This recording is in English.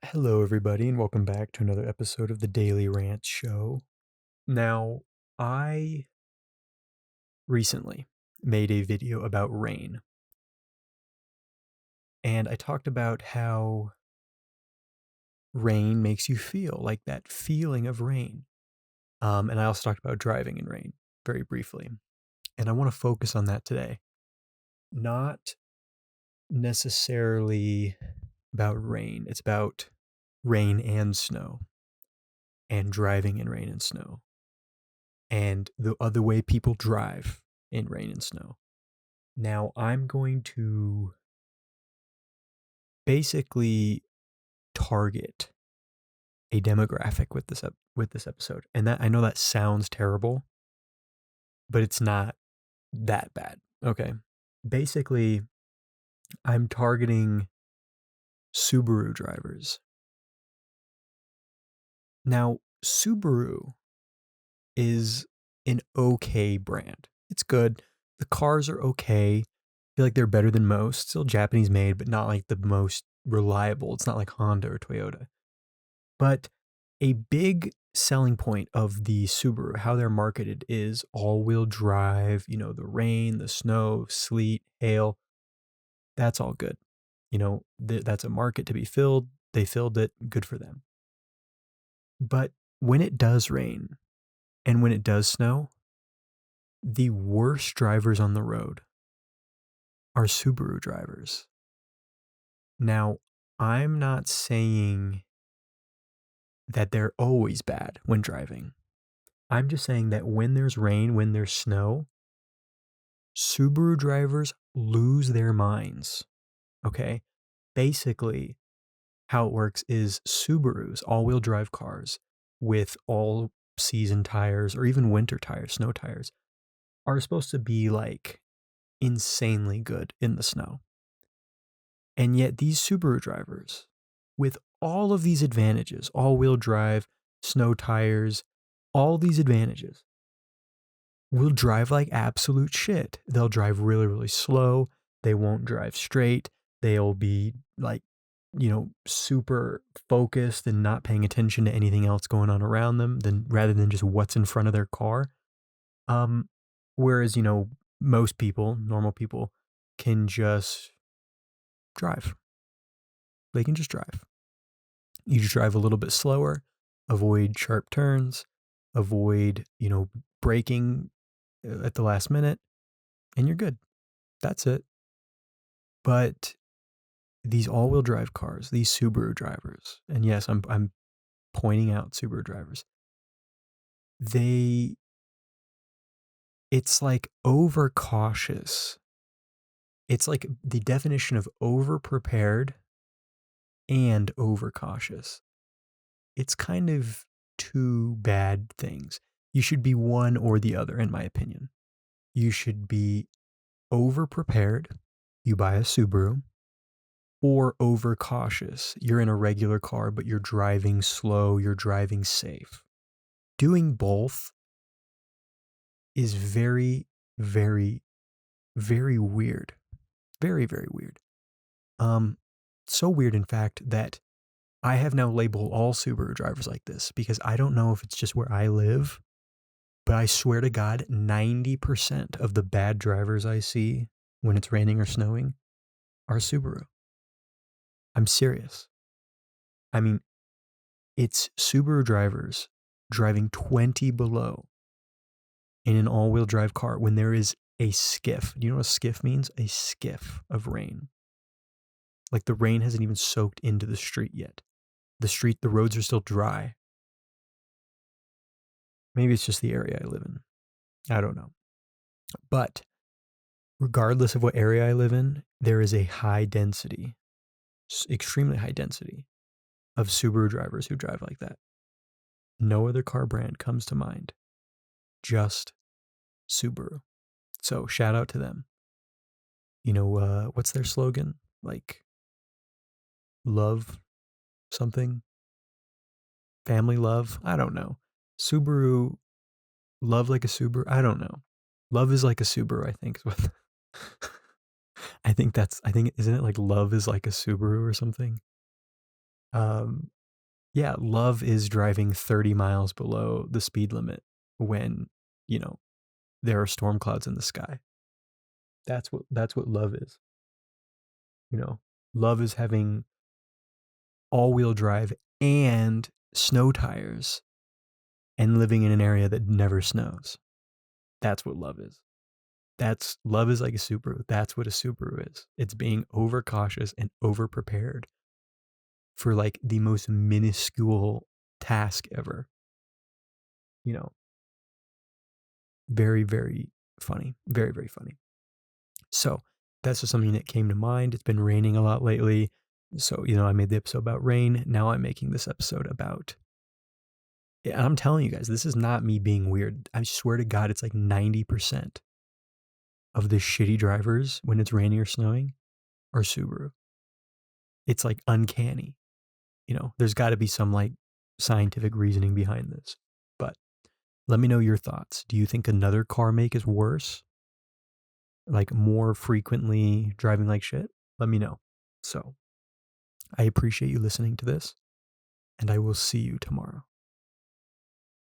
Hello, everybody, and welcome back to another episode of the Daily Rants Show. Now, I recently made a video about rain, and I talked about how rain makes you feel, like that feeling of rain. And I also talked about driving in rain very briefly. And I want to focus on that today. Not necessarily about rain, it's about rain and snow, and driving in rain and snow, and the other way people drive in rain and snow. Now, I'm going to basically target a demographic with this episode. And that I know that sounds terrible, but it's not that bad. Okay. Basically, I'm targeting Subaru drivers. Now, Subaru is an okay brand. It's good. The cars are okay. I feel like they're better than most. Still Japanese made, but not like the most reliable. It's not like Honda or Toyota. But a big selling point of the Subaru, how they're marketed, is all-wheel drive, the rain, the snow, sleet, hail. That's all good. That's a market to be filled. They filled it. Good for them. But when it does rain and when it does snow, the worst drivers on the road are Subaru drivers. Now, I'm not saying that they're always bad when driving. I'm just saying that when there's rain, when there's snow, Subaru drivers lose their minds. Okay? Basically, how it works is Subarus, all-wheel drive cars with all season tires or even winter tires, snow tires, are supposed to be like insanely good in the snow. And yet these Subaru drivers, with all of these advantages, all-wheel drive, snow tires, all these advantages, will drive like absolute shit. They'll drive really, really slow. They won't drive straight. They'll be like, super focused and not paying attention to anything else going on around them rather than just what's in front of their car. Whereas, most people, normal people, can just drive. They can just drive. You just drive a little bit slower, avoid sharp turns, avoid, braking at the last minute, and you're good. That's it. But these all-wheel drive cars, these Subaru drivers, and yes, I'm pointing out Subaru drivers. It's like overcautious. It's like the definition of over-prepared and overcautious. It's kind of two bad things. You should be one or the other, in my opinion. You should be over-prepared. You buy a Subaru. Or overcautious. You're in a regular car, but you're driving slow, you're driving safe. Doing both is very, very, very weird. Very, very weird. So weird, in fact, that I have now labeled all Subaru drivers like this because I don't know if it's just where I live, but I swear to God, 90% of the bad drivers I see when it's raining or snowing are Subaru. I'm serious. I mean, it's Subaru drivers driving 20 below in an all-wheel drive car when there is a skiff. Do you know what a skiff means? A skiff of rain. Like the rain hasn't even soaked into the street yet. The roads are still dry. Maybe it's just the area I live in. I don't know. But regardless of what area I live in, there is a high density, extremely high density of Subaru drivers who drive like that. No other car brand comes to mind. Just Subaru. So shout out to them. What's their slogan? Like, love something? Family love? I don't know. Subaru, love like a Subaru? I don't know. Love is like a Subaru, I think. Is what I think, isn't it like love is like a Subaru or something? Um, yeah, love is driving 30 miles below the speed limit when, you know, there are storm clouds in the sky. That's what love is, you know. Love is having all-wheel drive and snow tires and living in an area that never snows. That's what love is. That's love is like a Subaru. That's what a Subaru is. It's being overcautious and overprepared for like the most minuscule task ever. You know, very, very funny. Very, very funny. So that's just something that came to mind. It's been raining a lot lately. So, I made the episode about rain. Now I'm making this episode about, yeah, and I'm telling you guys, this is not me being weird. I swear to God, it's like 90% of the shitty drivers when it's raining or snowing are Subaru. It's like uncanny. There's got to be some like scientific reasoning behind this. But let me know your thoughts. Do you think another car make is worse? Like more frequently driving like shit? Let me know. So I appreciate you listening to this, and I will see you tomorrow.